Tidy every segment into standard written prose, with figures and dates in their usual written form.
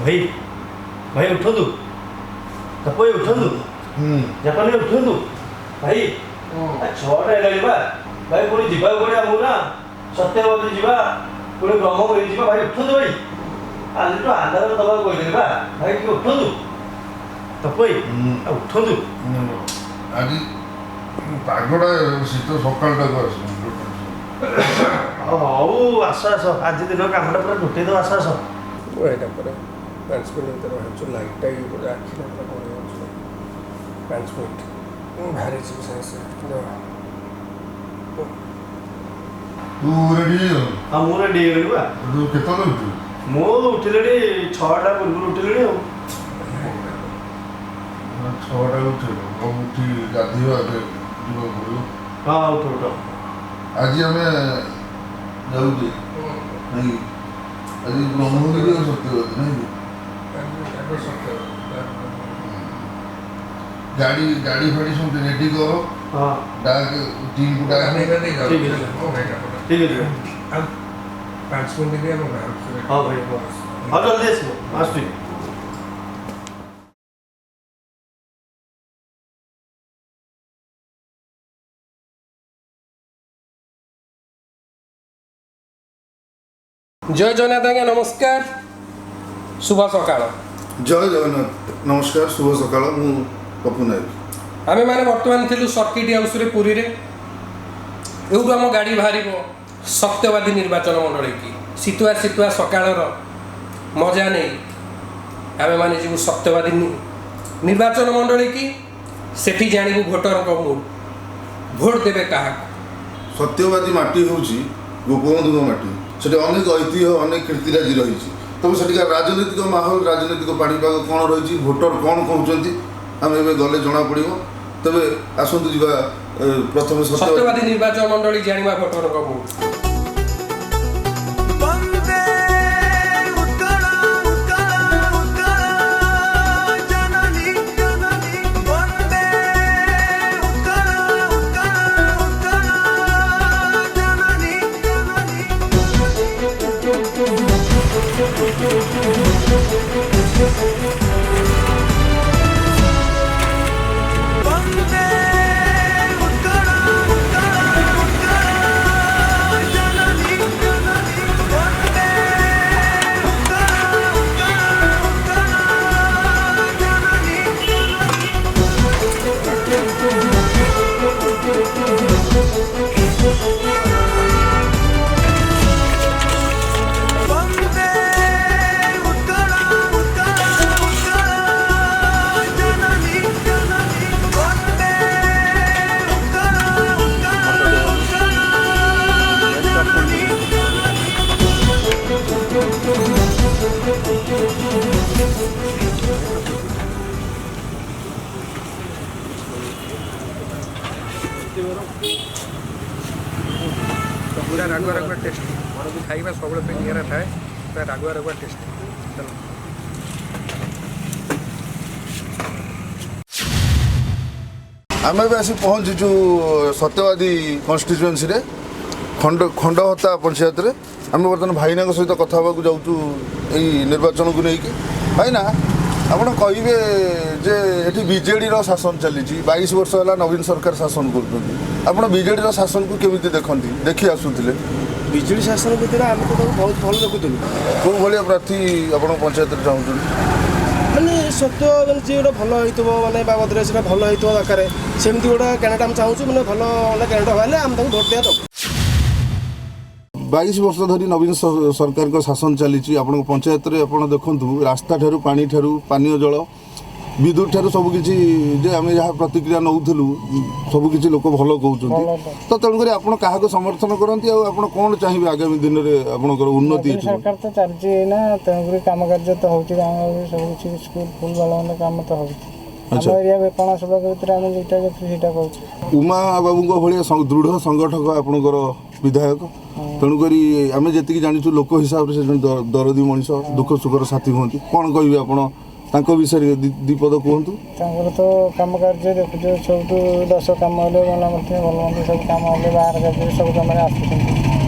भाई भाई उठନ୍ତୁ ତପଇ ଉଠନ୍ତୁ ଜାପାନୀ ଉଠନ୍ତୁ ଭାଇ ଛଅଟା ହେଲାଣି ବା ଭାଇ ପୁଣି ଯିବାକୁ ପଡ଼ିବ ଆମକୁ ନା ସତ୍ୟବାଦୀ ଯିବା ପୁଣି ବ୍ରହ୍ମପୁରୀ ଯିବା ଭାଇ ଉଠନ୍ତୁ ଭାଇ ଆଜିଠୁ ଆଧାର ଦେବାକୁ କହିଥିଲି ବା ଭାଇ ଟିକେ ଉଠନ୍ତୁ ତପଇ ଉଠନ୍ତୁ ଆଜି ପାଗଟା ଶୀତ ସକାଳଟାକୁ ଆସ ହଉ ଆସ ଆସ ଆଜି ଦିନ କାମଟା ପୁରା ଟୁଟେଇଦେବ ଆସ ଆସ ଏଇଟା ପରେ 5 ମିନିଟ୍ ଭିତରେ ବାହାରୁଛୁ ଲାଇଟ୍ଟା ବି ପୁରା ଆଖିଟା ପୁରା ପଳେଇ ଯାଉଛି 5 ମିନିଟ୍ ମୁଁ ବାହାରିଛି ସାଙ୍ଗେ ସାଙ୍ଗେ ତୁ ରେଡ଼ି ହେଇଗଲୁ? ହଁ ମୁଁ ରେଡ଼ି ହେଇଗଲି ବା ତୁ କେତେବେଳେ ଉଠିଲୁ? ମୁଁ ଉଠିଲିଣି 6ଟା ପୂର୍ବରୁ ଉଠିଲିଣି ଆଉ 6ଟାରେ ଉଠିଲୁ ମୁଁ ଉଠି ଗାଧୋଇବା ଯିବାକୁ ପଡ଼ିବ। ହଁ ଉଠ ଉଠ ଆଜି ଆମେ ଯାଉଛେ ନାଇଁ ଆଜି ବ୍ରହ୍ମଗିରି ଆଉ ସତ୍ୟବାଦୀ ନାଇଁ ଗାଡ଼ି ଗାଡ଼ି ଫାଡ଼ି ସବୁ ରେଡ଼ି କର ହଁ ଡାକ ଟିମ୍କୁ ଡାକ ଠିକ୍ ଅଛି ଆଉ 5 ମିନିଟ୍ ଆମ ବାହାରୁଛୁ ହଁ ଭାଇ ହଁ ହଁ ଜଲ୍ଦି ଆସିବ ଆସୁଛି ଜୟ ଜଗନ୍ନାଥ ଆଜ୍ଞା ନମସ୍କାର ଶୁଭ ସକାଳ ଜୟ ଜଗନ୍ନାଥ ନମସ୍କାର ଶୁଭ ସକାଳ ମୁଁ ପପୁ ନାୟକ ଆମେମାନେ ବର୍ତ୍ତମାନ ଥିଲୁ ସର୍କିଟ୍ ହାଉସ୍ରେ ପୁରୀରେ ଏଉଠୁ ଆମ ଗାଡ଼ି ବାହାରିବ ସତ୍ୟବାଦୀ ନିର୍ବାଚନ ମଣ୍ଡଳୀକି ଶୀତୁଆ ଶୀତୁଆ ସକାଳର ମଜା ନେଇ ଆମେମାନେ ଯିବୁ ସତ୍ୟବାଦୀ ନିର୍ବାଚନ ମଣ୍ଡଳୀକି ସେଠି ଜାଣିବୁ ଭୋଟରଙ୍କ ମୁଡ୍ ଭୋଟ ଦେବେ କାହାକୁ ସତ୍ୟବାଦୀ ମାଟି ହେଉଛି ଗୋପବନ୍ଧୁଙ୍କ ମାଟି ସେଠି ଅନେକ ଐତିହ୍ୟ ଅନେକ କୀର୍ତ୍ତିରାଜି ରହିଛି ତେଣୁ ସେଠିକା ରାଜନୈତିକ ମାହୋଲ ରାଜନୈତିକ ପାଣିପାଗ କ'ଣ ରହିଛି ଭୋଟର କ'ଣ କହୁଛନ୍ତି ଆମେ ଏବେ ଗଲେ ଜଣାପଡ଼ିବ ତେବେ ଆସନ୍ତୁ ଯିବା ପ୍ରଥମେ ସତ୍ୟବାଦୀ ନିର୍ବାଚନ ମଣ୍ଡଳୀ ଜାଣିବା ଭୋଟରଙ୍କ ମୁଡ୍ पूरा रागुआ रागुआ टेस्ट खाଇବା ସବୁବେଳେ ପାଇଁ ନିଆରା ଥାଏ ପୁରା ରାଗୁଆ ରାଗୁଆ ଟେଷ୍ଟ ଆମେ ଏବେ ଆସି ପହଞ୍ଚିଛୁ ସତ୍ୟବାଦୀ କନଷ୍ଟିଚୁଏନ୍ସିରେ ଖଣ୍ଡହତା ପଞ୍ଚାୟତରେ ଆମେ ବର୍ତ୍ତମାନ ଭାଇନାଙ୍କ ସହିତ କଥା ହେବାକୁ ଯାଉଛୁ ଏଇ ନିର୍ବାଚନକୁ ନେଇକି ଭାଇନା ଆପଣ କହିବେ ଯେ ଏଠି ବିଜେଡ଼ିର ଶାସନ ଚାଲିଛି 22 ବର୍ଷ ହେଲା ନବୀନ ସରକାର ଶାସନ କରୁଛନ୍ତି ଆପଣ ବିଜେଡ଼ିର ଶାସନକୁ କେମିତି ଦେଖନ୍ତି ଦେଖି ଆସୁଥିଲେ ବିଜେଡ଼ି ଶାସନ ଭିତରେ ଆମେ ତ ତାକୁ ବହୁତ ଭଲ ଦେଖୁଥିଲୁ କେଉଁ ଭଳିଆ ପ୍ରାର୍ଥୀ ଆପଣ ପଞ୍ଚାୟତରେ ଚାହୁଁଛନ୍ତି ମାନେ ସତ୍ୟ ମାନେ ଯିଏ ଗୋଟେ ଭଲ ହେଇଥିବ ମାନେ ବାବଦରେ ସେଟା ଭଲ ହେଇଥିବ ଦରକାର ସେମିତି ଗୋଟେ କ୍ୟାଣ୍ଡିଡେଟ୍ ଆମେ ଚାହୁଁଛୁ ମାନେ ଭଲ କ୍ୟାଣ୍ଡିଡେଟ୍ ହେଲେ ଆମେ ତାକୁ ଭୋଟ୍ ଦେବା ଦେବୁ 22 ବର୍ଷ ଧରି ନବୀନ ସରକାରଙ୍କ ଶାସନ ଚାଲିଛି ଆପଣଙ୍କ ପଞ୍ଚାୟତରେ ଆପଣ ଦେଖନ୍ତୁ ରାସ୍ତା ଠାରୁ ପାଣି ଠାରୁ ପାନୀୟ ଜଳ ବିଦ୍ୟୁତ ଠାରୁ ସବୁକିଛି ଯେ ଆମେ ଯାହା ପ୍ରତିକ୍ରିୟା ନେଉଥିଲୁ ସବୁକିଛି ଲୋକ ଭଲ କହୁଛନ୍ତି ତ ତେଣୁକରି ଆପଣ କାହାକୁ ସମର୍ଥନ କରନ୍ତି ଆଉ ଆପଣ କ'ଣ ଚାହିଁବେ ଆଗାମୀ ଦିନରେ ଆପଣଙ୍କର ଉନ୍ନତି ସରକାର ତ ଚାଲିଛି ନା ତେଣୁକରି କାମ କାର୍ଯ୍ୟ ତ ହେଉଛି ଗାଁ ସବୁକିଛି ସ୍କୁଲ ଫୁଲ ଭଲ ମନ୍ଦ କାମ ତ ହେଉଛି ଆମ ଏରିଆ ବେପାର ସଭା ଭିତରେ ଆମେ ଯେଉଁଟା କରୁଛୁ ସେଇଟା କରୁଛୁ ଉମା ବାବୁଙ୍କ ଭଳିଆ ଦୃଢ଼ ସଂଗଠକ ଆପଣଙ୍କର ବିଧାୟକ ତେଣୁକରି ଆମେ ଯେତିକି ଜାଣିଛୁ ଲୋକ ହିସାବରେ ସେ ଜଣେ ଦରଦୀ ମଣିଷ ଦୁଃଖ ସୁଖର ସାଥୀ ହୁଅନ୍ତି କ'ଣ କହିବେ ଆପଣ ତାଙ୍କ ବିଷୟରେ ଦୁଇ ପଦ କୁହନ୍ତୁ ତାଙ୍କର ତ କାମ କାର୍ଯ୍ୟ ଦେଖୁଛୁ ସବୁଠୁ 10 କାମ ହେଲେ ଭଲ ମଧ୍ୟ ଭଲ ମନ୍ଦ ସବୁ କାମ ହେଲେ ବାହାର କାର୍ଯ୍ୟରେ ସବୁ କାମରେ ଆସୁଛନ୍ତି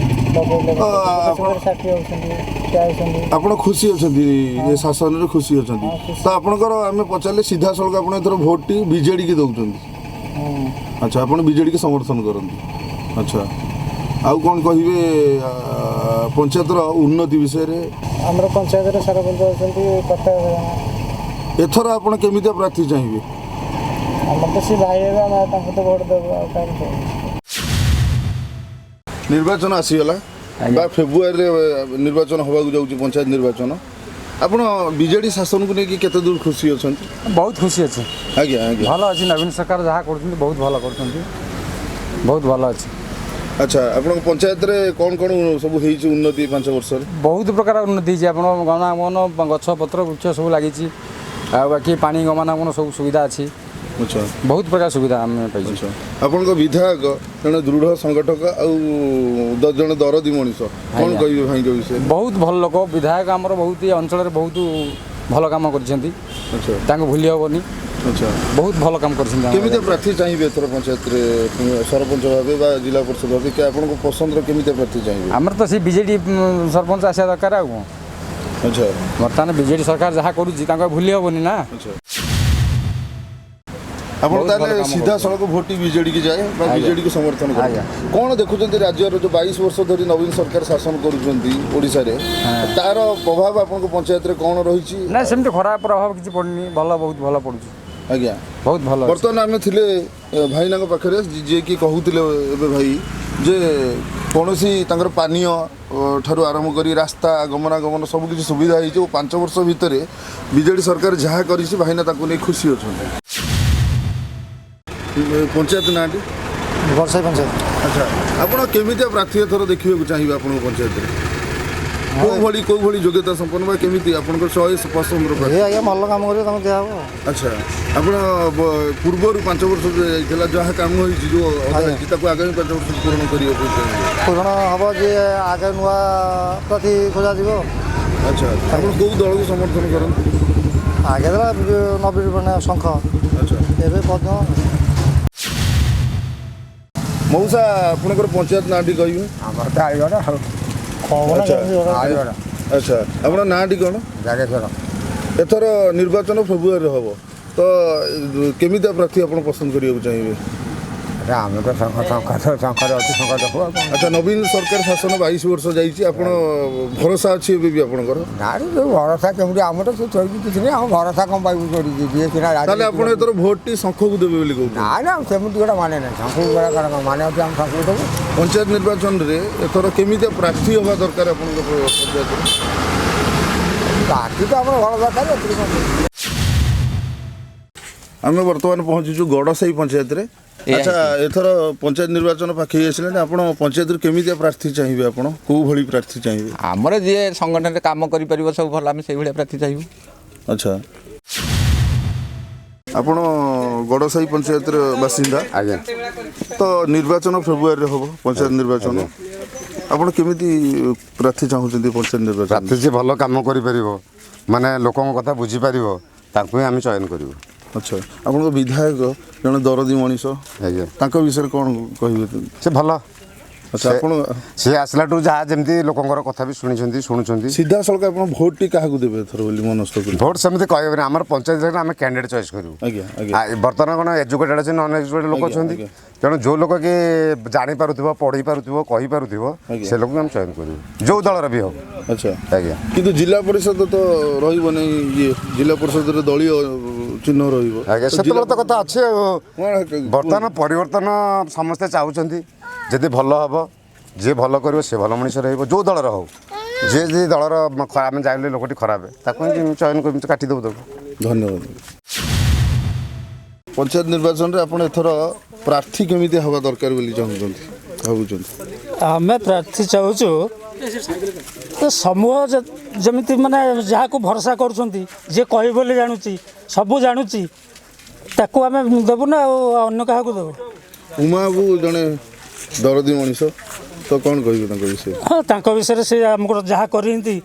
ଲଗେଇଲେ ସାଥୀ ହେଉଛନ୍ତି ଠିଆ ହେଉଛନ୍ତି। ଆପଣ ଖୁସି ଅଛନ୍ତି ଏ ଶାସନରେ ଖୁସି ଅଛନ୍ତି? ତ ଆପଣଙ୍କର ଆମେ ପଚାରିଲେ ସିଧାସଳଖ ଆପଣ ଏଥର ଭୋଟଟି ବିଜେଡ଼ିକି ଦେଉଛନ୍ତି? ଆଚ୍ଛା, ଆପଣ ବିଜେଡ଼ିକି ସମର୍ଥନ କରନ୍ତି। ଆଚ୍ଛା, ଆଉ କ'ଣ କହିବେ ପଞ୍ଚାୟତର ଉନ୍ନତି ବିଷୟରେ? ଆମର ପଞ୍ଚାୟତରେ ସରପଞ୍ଚ ଅଛନ୍ତି ପ୍ରତ୍ୟେକ ଏଥର ଆପଣ କେମିତିଆ ପ୍ରାର୍ଥୀ ଚାହିଁବେ? ଆମର ତ ସେ ଭାଇ ହେବେ, ଆମେ ତାଙ୍କୁ ତ ଭୋଟ ଦେବୁ ଆଉ କାହାକୁ ଦେବୁ। ନିର୍ବାଚନ ଆସିଗଲା ବା ଫେବୃଆରୀରେ ନିର୍ବାଚନ ହେବାକୁ ଯାଉଛି ପଞ୍ଚାୟତ ନିର୍ବାଚନ। ଆପଣ ବିଜେଡ଼ି ଶାସନକୁ ନେଇକି କେତେ ଦୂର ଖୁସି ଅଛନ୍ତି? ବହୁତ ଖୁସି ଅଛି। ଆଜ୍ଞା ଆଜ୍ଞା। ଭଲ ଅଛି, ନବୀନ ସରକାର ଯାହା କରୁଛନ୍ତି ବହୁତ ଭଲ କରୁଛନ୍ତି, ବହୁତ ଭଲ ଅଛି। ଆଚ୍ଛା, ଆପଣଙ୍କ ପଞ୍ଚାୟତରେ କ'ଣ କ'ଣ ସବୁ ହେଇଛି ଉନ୍ନତି 5 ବର୍ଷରେ? ବହୁତ ପ୍ରକାର ଉନ୍ନତି ହେଇଛି। ଆପଣ ଗମନାଗମନ ଗଛ ପତ୍ର ବୃକ୍ଷ ସବୁ ଲାଗିଛି, ଆଉ ବାକି ପାଣି ଗମନାଗମନ ସବୁ ସୁବିଧା ଅଛି। ଆଚ୍ଛା, ବହୁତ ପ୍ରକାର ସୁବିଧା ଆମେ ପାଇଛୁ। ଆଚ୍ଛା, ଆପଣଙ୍କ ବିଧାୟକ ଜଣେ ଦୃଢ଼ ସଂଗଠକ ଆଉ ଜଣେ ଦରଦୀ ମଣିଷ, କ'ଣ ଆଜ୍ଞା। କହିବେ ଭାଇଙ୍କ ବିଷୟରେ? ବହୁତ ଭଲ ଲୋକ, ବିଧାୟକ ଆମର ବହୁତ ଏ ଅଞ୍ଚଳରେ ବହୁତ ଭଲ କାମ କରିଛନ୍ତି, ଆଚ୍ଛା ତାଙ୍କୁ ଭୁଲି ହେବନି। ଆଚ୍ଛା, ବହୁତ ଭଲ କାମ କରିଛନ୍ତି। କେମିତିଆ ପ୍ରାର୍ଥୀ ଚାହିଁବେ ଏଥର ପଞ୍ଚାୟତରେ ସରପଞ୍ଚ ଭାବେ ବା ଜିଲ୍ଲା ପରିଷଦ ଭାବେ ଆପଣଙ୍କ ପସନ୍ଦର କେମିତିଆ ପ୍ରାର୍ଥୀ ଚାହିଁବେ? ଆମର ତ ସେଇ ବିଜେଡ଼ି ସରପଞ୍ଚ ଆସିବା ଦରକାର ଆଉ କ'ଣ। ଆଚ୍ଛା ବର୍ତ୍ତମାନ ବିଜେଡ଼ି ସରକାର ଯାହା କରୁଛି ତାଙ୍କୁ ଆଉ ଭୁଲି ହେବନି ନା। ଆଚ୍ଛା, ଆପଣ ବହୁତ ଭଲ ତାହେଲେ କାମ ସିଧାସଳଖ ଭୋଟ ବିଜେଡ଼ିକି ଯାଏ ବା ଆଜ୍ଞା। ବିଜେଡ଼ିକୁ ସମର୍ଥନ କରେ। ଆଜ୍ଞା। କ'ଣ ଦେଖୁଛନ୍ତି ରାଜ୍ୟର ଯେଉଁ 22 ବର୍ଷ ଧରି ନବୀନ ସରକାର ଶାସନ କରୁଛନ୍ତି ଓଡ଼ିଶାରେ, ତାର ପ୍ରଭାବ ଆପଣଙ୍କ ପଞ୍ଚାୟତରେ କ'ଣ ରହିଛି? ନା ସେମିତି ଖରାପ ପ୍ରଭାବ କିଛି ପଡ଼ିନି, ଭଲ ବହୁତ ଭଲ ପଡ଼ୁଛି, ଆଜ୍ଞା, ବହୁତ ଭଲ ଅଛି। ବର୍ତ୍ତମାନ ଆମେ ଥିଲେ ଭାଇନାଙ୍କ ପାଖରେ ଯିଏକି କହୁଥିଲେ ଏବେ ଭାଇ ଯେ କୌଣସି ତାଙ୍କର ପାନୀୟ ଠାରୁ ଆରମ୍ଭ କରି ରାସ୍ତା ଗମନାଗମନ ସବୁକିଛି ସୁବିଧା ହେଇଛି ଓ 5 ବର୍ଷ ଭିତରେ ବିଜେଡ଼ି ସରକାର ଯାହା କରିଛି ଭାଇନା ତାକୁ ନେଇ ଖୁସି ଅଛନ୍ତି। ପଞ୍ଚାୟତ ନାଁଟି? ବର୍ଷା ପଞ୍ଚାୟତ। ଆଚ୍ଛା, ଆପଣ କେମିତିଆ ପ୍ରାର୍ଥୀ ଏଥର ଦେଖିବାକୁ ଚାହିଁବେ ଆପଣଙ୍କ ପଞ୍ଚାୟତରେ? କେଉଁ ଭଳି ଯୋଗ୍ୟତା ସମ୍ପନ୍ନ ବା କେମିତି ଆପଣଙ୍କର ଚଏସ୍ ପସନ୍ଦର ପ୍ରାର୍ଥୀ? ଏ ଆଜ୍ଞା ଭଲ କାମ କରିବ ତାଙ୍କୁ ଦିଆହେବ। ଆଚ୍ଛା, ଆପଣ ପୂର୍ବରୁ 5 ବର୍ଷ ଯାଇଥିଲା ଯାହା କାମ ହେଇଛି ଯେଉଁ ଅଧା ହେଇଛି ତାକୁ ଆଗାମୀ 5 ବର୍ଷ ପୂରଣ କରିବାକୁ ଚାହିଁବେ? ପୂରଣ ହେବ ଯେ ଆଗେ ନୂଆ ପ୍ରାର୍ଥୀ ଖୋଜାଯିବ। ଆଚ୍ଛା, ଆପଣ କେଉଁ ଦଳକୁ ସମର୍ଥନ କରନ୍ତି? ଆଗେ ଦେଲା ନବୀନ ପଟ୍ଟନାୟକ ଶଙ୍ଖ, ଆଚ୍ଛା, ଏବେ ପଦ୍ମ। ମଉସା ଆପଣଙ୍କର ପଞ୍ଚାୟତ ନାଁଟି କହିବେ? ଆମର ତ ଆଇଗଡ଼ ଆଉ ଆଚ୍ଛା ଆଇଗଡ଼ ଆଚ୍ଛା, ଆପଣଙ୍କ ନାଁଟି କ'ଣ? ଜାଗେଶ୍ୱର। ଏଥର ନିର୍ବାଚନ ଫେବୃଆରୀରେ ହେବ, ତ କେମିତିଆ ପ୍ରାର୍ଥୀ ଆପଣ ପସନ୍ଦ କରିବାକୁ ଚାହିଁବେ? ଆମେ ତ ଶଙ୍ଖରେ ଅଛି, ଶଙ୍ଖ ଦେଖୁ ଆଉ କ'ଣ। ଆଚ୍ଛା, ନବୀନ ସରକାର ଶାସନ 22 ବର୍ଷ ଯାଇଛି, ଆପଣ ଭରସା ଅଛି ଏବେ ବି ଆପଣଙ୍କର? ନାଇଁ ଯୋଉ ଭରସା କେମିତି, ଆମର ତ ସେ ଥୋଇକି କିଛି ନାହିଁ, ଆମ ଭରସା କ'ଣ ପାଇବୁ କରିଛି ଯିଏ କିନା। ତାହେଲେ ଆପଣ ଏଥର ଭୋଟଟି ଶଙ୍ଖକୁ ଦେବେ ବୋଲି କହୁଛନ୍ତି? ନାଇଁ ନା ସେମିତି ଗୋଟେ ମାନେ ନାହିଁ, ଶଙ୍ଖକୁ ମାନେ ଅଛି, ଆମେ ଶଙ୍ଖକୁ ଦେବୁ। ପଞ୍ଚାୟତ ନିର୍ବାଚନରେ ଏଥର କେମିତିଆ ପ୍ରାର୍ଥୀ ହେବା ଦରକାର ଆପଣଙ୍କ ପଞ୍ଚାୟତରେ? ପ୍ରାର୍ଥୀ ତ ଆମର ଭଲ ଦରକାର। ଆମେ ବର୍ତ୍ତମାନ ପହଞ୍ଚିଛୁ ଗଡ଼ସାହି ପଞ୍ଚାୟତରେ। ଆଚ୍ଛା, ଏଥର ପଞ୍ଚାୟତ ନିର୍ବାଚନ ପାଖେଇ ଆସିଲାଣି, ଆପଣ ପଞ୍ଚାୟତରୁ କେମିତିଆ ପ୍ରାର୍ଥୀ ଚାହିଁବେ? ଆପଣ କେଉଁ ଭଳି ପ୍ରାର୍ଥୀ ଚାହିଁବେ? ଆମର ଯିଏ ସଂଗଠନରେ କାମ କରିପାରିବ ସବୁ ଭଲ, ଆମେ ସେଇଭଳିଆ ପ୍ରାର୍ଥୀ ଚାହିଁବୁ। ଆଚ୍ଛା, ଆପଣ ଗଡ଼ସାହି ପଞ୍ଚାୟତର ବାସିନ୍ଦା? ଆଜ୍ଞା। ତ ନିର୍ବାଚନ ଫେବୃଆରୀରେ ହେବ ପଞ୍ଚାୟତ ନିର୍ବାଚନ, ଆପଣ କେମିତି ପ୍ରାର୍ଥୀ ଚାହୁଁଛନ୍ତି ପଞ୍ଚାୟତ ନିର୍ବାଚନ? ପ୍ରାର୍ଥୀ ଯିଏ ଭଲ କାମ କରିପାରିବ, ମାନେ ଲୋକଙ୍କ କଥା ବୁଝିପାରିବ, ତାଙ୍କୁ ହିଁ ଆମେ ଚୟନ କରିବୁ। ଆଚ୍ଛା, ଆପଣଙ୍କ ବିଧାୟକ ଜଣେ ଦରଦୀ ମଣିଷ, ଆଜ୍ଞା, ତାଙ୍କ ବିଷୟରେ କ'ଣ କହିବେ? ସେ ଭଲ। ଆଚ୍ଛା, ଆପଣ ସେ ଆସିଲାଠୁ ଯାହା ଯେମିତି ଲୋକଙ୍କର କଥା ବି ଶୁଣୁଛନ୍ତି। ସିଧାସଳଖ ଆପଣ ଭୋଟଟି କାହାକୁ ଦେବେ ଏଥର ବୋଲି ମନସ୍ଥ କରିବେ? ଭୋଟ ସେମିତି କହିବେନି, ଆମର ପଞ୍ଚାୟତରେ ଆମେ କ୍ୟାଣ୍ଡିଡେଟ୍ ଚଏସ୍ କରିବୁ। ଆଜ୍ଞା ଆଜ୍ଞା ବର୍ତ୍ତମାନ କ'ଣ ଏଜୁକେଟେଡ୍ ଅଛି, ନନ୍ ଏଜୁକେଟେଡ୍ ଲୋକ ଆଜ୍ଞା, ଅଛନ୍ତି, ଆଜ୍ଞା। ତେଣୁ ଯେଉଁ ଲୋକ କି ଜାଣିପାରୁଥିବ, ପଢ଼ି ପାରୁଥିବ, କହିପାରୁଥିବ, ଆଜ୍ଞା। ସେ ଲୋକକୁ ଆମେ ଚୟନ କରିବୁ, ଯେଉଁ ଦଳର ବି ହଉ। ଆଚ୍ଛା, ଆଜ୍ଞା। କିନ୍ତୁ ଜିଲ୍ଲା ପରିଷଦ ତ ରହିବନି, ଇଏ ଜିଲ୍ଲା ପରିଷଦରେ ଦଳୀୟ ଚିହ୍ନ ରହିବ। ଆଜ୍ଞା, ତ ସେତେବେଳେ ତ କଥା ଅଛି ଆଉ। କ'ଣ ବର୍ତ୍ତମାନ ପରିବର୍ତ୍ତନ ସମସ୍ତେ ଚାହୁଁଛନ୍ତି, ଯଦି ଭଲ ହେବ, ଯିଏ ଭଲ କରିବ ସେ ଭଲ ମଣିଷ ରହିବ, ଯେଉଁ ଦଳର ହଉ। ଯିଏ ଯଦି ଦଳର ଆମେ ଜାଣିଲେ ଲୋକଟି ଖରାପ, ତାକୁ ହିଁ ଚୟନ କରି କାଟିଦେବୁ ତାକୁ। ଧନ୍ୟବାଦ। ପଞ୍ଚାୟତ ନିର୍ବାଚନରେ ଆପଣ ଏଥର ପ୍ରାର୍ଥୀ କେମିତି ହେବା ଦରକାର ବୋଲି ଚାହୁଁଛନ୍ତି ଭାବୁଛନ୍ତି? ଆମେ ପ୍ରାର୍ଥୀ ଚାହୁଁଛୁ ସମୂହ ଯେମିତି ମାନେ ଯାହାକୁ ଭରସା କରୁଛନ୍ତି, ଯିଏ କହିବ ବୋଲି ଜାଣୁଛି, ସବୁ ଜାଣୁଛି, ତାକୁ ଆମେ ଦେବୁ ନା, ଆଉ ଅନ୍ୟ କାହାକୁ ଦେବୁ? ଉମା ବାବୁ ଜଣେ ଦରଦୀ ମଣିଷ, ତ କ'ଣ କହିବେ ତାଙ୍କ ବିଷୟରେ? ହଁ, ତାଙ୍କ ବିଷୟରେ ସେ ଆମକୁ ଯାହା କରିଛନ୍ତି,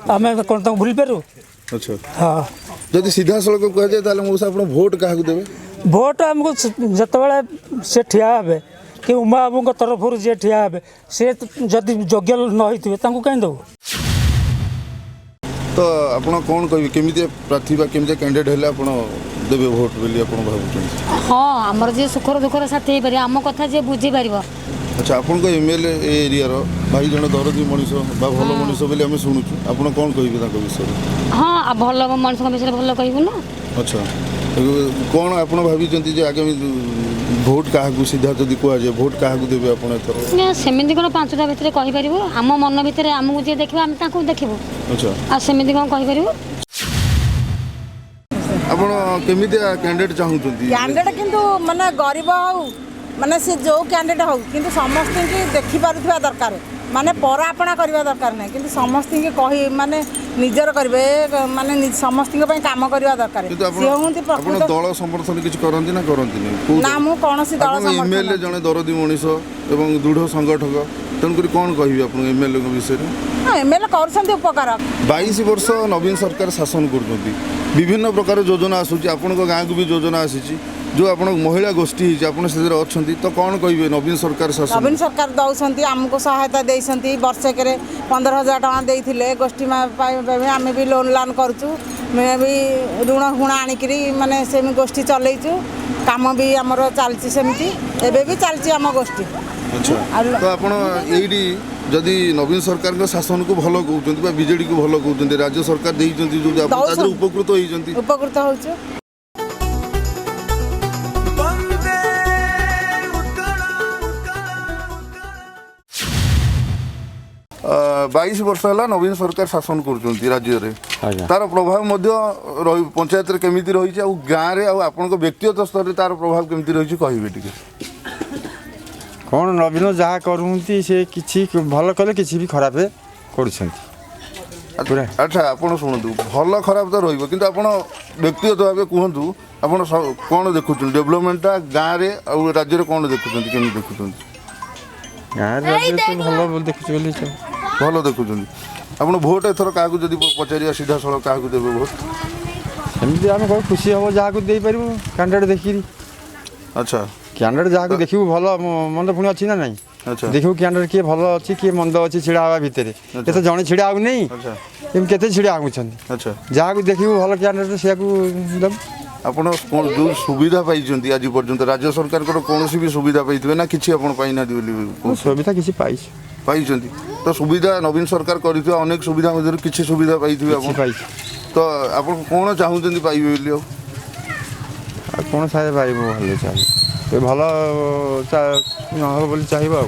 ଆମେ କ'ଣ ତାଙ୍କୁ ଭୁଲି ପାରୁ? ଆଚ୍ଛା, ହଁ, ଯଦି ସିଧାସଳଖ କୁହାଯାଏ ତାହେଲେ ମଉସା ଆପଣ ଭୋଟ କାହାକୁ ଦେବେ? ଭୋଟ ଆମକୁ ଯେତେବେଳେ ସେ ଠିଆ ହେବେ कि उमा बाबूଙ୍କ ତରଫରୁ ଯିଏ ଠିଆ ହେବେ ସେ ଯଦି ଯୋଗ୍ୟ ନ ହେଇଥିବେ ତାଙ୍କୁ କାହିଁ ଦେବୁ। ତ ଆପଣ କ'ଣ କହିବେ କେମିତି ପ୍ରାର୍ଥୀ ବା କେମିତି କ୍ୟାଣ୍ଡିଡେଟ୍ ହେଲେ ଆପଣ ଦେବେ ଭୋଟ୍ ବୋଲି ଆପଣ ଭାବୁଛନ୍ତି? ହଁ ଆମର ଯିଏ ସୁଖର ଦୁଃଖର ସାଥୀ ହେଇପାରିବ ଆମ କଥା ଯିଏ ବୁଝିପାରିବ। ଆଚ୍ଛା ଆପଣଙ୍କ MLA ଏ ଏରିଆର ଭାଇ ଜଣେ ଦରଦୀ ମଣିଷ ବା ଭଲ ମଣିଷ ବୋଲି ଆମେ ଶୁଣୁଛୁ ଆପଣ କ'ଣ କହିବେ ତାଙ୍କ ବିଷୟରେ? ହଁ ଭଲ ମଣିଷଙ୍କ ବିଷୟରେ ଭଲ କହିବୁ ନା। ଆଚ୍ଛା କ'ଣ ଆପଣ ଭାବିଛନ୍ତି ଯେ ଆଗାମୀ ଭୋଟ୍ କାହାକୁ ସିଧା ଯଦି କୁହାଯାଏ ଭୋଟ୍ କାହାକୁ ଦେବେ ଆପଣ ଏଥର? ସେମିତି କ'ଣ 5ଟା ଭିତରେ କହିପାରିବୁ ଆମ ମନ ଭିତରେ ଆମକୁ ଯିଏ ଦେଖିବ ଆମେ ତାଙ୍କୁ ଦେଖିବୁ। ଆଚ୍ଛା ଆଉ ସେମିତି କ'ଣ କହିପାରିବୁ? ଆପଣ କେମିତିଆ କ୍ୟାଣ୍ଡିଡେଟ୍ ଚାହୁଁଛନ୍ତି? କ୍ୟାଣ୍ଡିଡେଟ୍ କିନ୍ତୁ ମାନେ ଗରିବ ହଉ ମାନେ ସେ ଯେଉଁ କ୍ୟାଣ୍ଡିଡେଟ୍ ହଉ କିନ୍ତୁ ସମସ୍ତଙ୍କୁ ଦେଖିପାରୁଥିବା ଦରକାର ମାନେ ପରାପଣା କରିବା ଦରକାର ନାହିଁ କିନ୍ତୁ ସମସ୍ତଙ୍କୁ କହି ମାନେ ନିଜର କରିବେ ମାନେ ସମସ୍ତଙ୍କ ପାଇଁ କାମ କରିବା ଦରକାର। କିନ୍ତୁ ଆପଣ ଦଳ ସମର୍ଥନ କିଛି କରନ୍ତି ନା କରନ୍ତିନି? ନା ମୁଁ କୌଣସି ଦଳ MLA ଜଣେ ଦରଦୀ ମଣିଷ ଏବଂ ଦୃଢ଼ ସଂଗଠକ ତେଣୁକରି କ'ଣ କହିବି ଆପଣଙ୍କ MLAଙ୍କ ବିଷୟରେ? MLA କରୁଛନ୍ତି ଉପକାର। 22 ବର୍ଷ ନବୀନ ସରକାର ଶାସନ କରୁଛନ୍ତି ବିଭିନ୍ନ ପ୍ରକାର ଯୋଜନା ଆସୁଛି ଆପଣଙ୍କ ଗାଁକୁ ବି ଯୋଜନା ଆସିଛି ଯେଉଁ ଆପଣ ମହିଳା ଗୋଷ୍ଠୀ ହେଇଛି ଆପଣ ସେଥିରେ ଅଛନ୍ତି ତ କ'ଣ କହିବେ ନବୀନ ସରକାର ଶାସନ? ନବୀନ ସରକାର ଦେଉଛନ୍ତି ଆମକୁ ସହାୟତା ଦେଇଛନ୍ତି ବର୍ଷକରେ 15,000 ଟଙ୍କା ଦେଇଥିଲେ ଗୋଷ୍ଠୀ ପାଇଁ ଆମେ ବି ଲୋନ୍ କରୁଛୁ ବି ଋଣ ହୁଣ ଆଣିକିରି ମାନେ ସେମିତି ଗୋଷ୍ଠୀ ଚଲେଇଛୁ କାମ ବି ଆମର ଚାଲିଛି ସେମିତି ଏବେ ବି ଚାଲିଛି ଆମ ଗୋଷ୍ଠୀ। ଆଚ୍ଛା ତ ଆପଣ ଏଇଠି ଯଦି ନବୀନ ସରକାରଙ୍କ ଶାସନକୁ ଭଲ କହୁଛନ୍ତି ବା ବିଜେଡ଼ିକୁ ଭଲ କହୁଛନ୍ତି ରାଜ୍ୟ ସରକାର ଦେଇଛନ୍ତି ଯେଉଁ ଆପଣ ତା ଦେହରେ ଉପକୃତ ହେଇଛନ୍ତି? ଉପକୃତ ହେଉଛୁ। 22 ବର୍ଷ ହେଲା ନବୀନ ସରକାର ଶାସନ କରୁଛନ୍ତି ରାଜ୍ୟରେ ତାର ପ୍ରଭାବ ମଧ୍ୟ ପଞ୍ଚାୟତରେ କେମିତି ରହିଛି ଆଉ ଗାଁରେ ଆଉ ଆପଣଙ୍କ ବ୍ୟକ୍ତିଗତ ସ୍ତରରେ ତାର ପ୍ରଭାବ କେମିତି ରହିଛି କହିବେ ଟିକେ? କ'ଣ ନବୀନ ଯାହା କରୁଛନ୍ତି ସେ କିଛି ଭଲ କଲେ କିଛି ବି ଖରାପ କରୁଛନ୍ତି। ଆଚ୍ଛା ଆପଣ ଶୁଣନ୍ତୁ ଭଲ ଖରାପ ତ ରହିବ କିନ୍ତୁ ଆପଣ ବ୍ୟକ୍ତିଗତ ଭାବେ କୁହନ୍ତୁ ଆପଣ କ'ଣ ଦେଖୁଛନ୍ତି ଡେଭଲପମେଣ୍ଟଟା ଗାଁରେ ଆଉ ରାଜ୍ୟରେ କ'ଣ ଦେଖୁଛନ୍ତି କେମିତି ଦେଖୁଛନ୍ତି? ଗାଁରେ ଭଲ ଦେଖୁଛୁ ବୋଲି ଭଲ ଦେଖୁଛନ୍ତି। ଆପଣ ଭୋଟ୍ ଏଥର କାହାକୁ ଯଦି ପଚାରିବା ସିଧାସଳଖ କାହାକୁ ଦେବେ ଭୋଟ୍? ସେମିତି ଆମେ କ'ଣ ଖୁସି ହେବ ଯାହାକୁ ଦେଇପାରିବୁ କ୍ୟାଣ୍ଡିଡେଟ୍ ଦେଖିକିରି। ଆଚ୍ଛା କ୍ୟାଣ୍ଡିଡେଟ୍ ଯାହାକୁ ଦେଖିବୁ ଭଲ ମନ୍ଦ ପୁଣି ଅଛି ନା ନାହିଁ ଦେଖିବୁ କ୍ୟାଣ୍ଡିଡେଟ୍ କିଏ ଭଲ ଅଛି କିଏ ମନ୍ଦ ଅଛି ଛିଡ଼ା ହେବା ଭିତରେ ଏତେ ଜଣେ ଛିଡ଼ା ହେଉନି ଏମିତି କେତେ ଛିଡ଼ା ହେଉଛନ୍ତି। ଆଚ୍ଛା ଯାହାକୁ ଦେଖିବୁ ଭଲ କ୍ୟାଣ୍ଡିଡେଟ୍ ସେଆକୁ ଦେବୁ। ଆପଣ ଯେଉଁ ସୁବିଧା ପାଇଛନ୍ତି ଆଜି ପର୍ଯ୍ୟନ୍ତ ରାଜ୍ୟ ସରକାରଙ୍କର କୌଣସି ବି ସୁବିଧା ପାଇଥିବେ ନା କିଛି ଆପଣ ପାଇନାହାନ୍ତି ବୋଲି? ସୁବିଧା କିଛି ପାଇଛନ୍ତି ତ ସୁବିଧା ନବୀନ ସରକାର କରିଥିବା ଅନେକ ସୁବିଧା ମଧ୍ୟରୁ କିଛି ସୁବିଧା ପାଇଥିବେ ଆପଣ ତ ଆପଣ କ'ଣ ଚାହୁଁଛନ୍ତି ପାଇବେ ବୋଲି? ଆଉ କ'ଣ ସାହାଯ୍ୟ ପାଇବ ଭଲ ଚାହିଁବ ଭଲ ହେବ ବୋଲି ଚାହିଁବ ଆଉ।